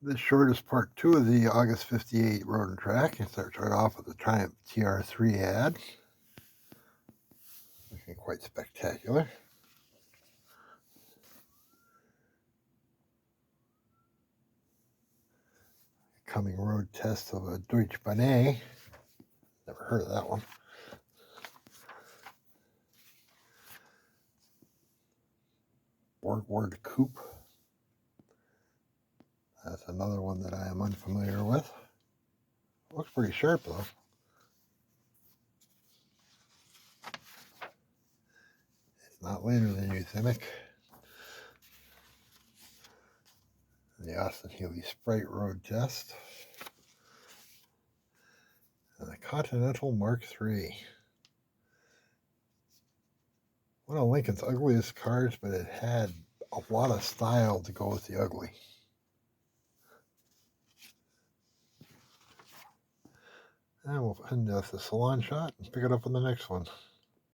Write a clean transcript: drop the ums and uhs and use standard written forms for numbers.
The shortest part 2 of the August 58 Road and Track. It starts right off with the Triumph TR3 ad. Looking quite spectacular. Coming road test of a Deutsche Bahn. Never heard of that one. Borgward Coupe. That's another one that I am unfamiliar with. Looks pretty sharp though. It's not later than you think. The Austin Healey Sprite Road Test. And the Continental Mark III. One of Lincoln's ugliest cars, but it had a lot of style to go with the ugly. And we'll end off the salon shot and pick it up on the next one.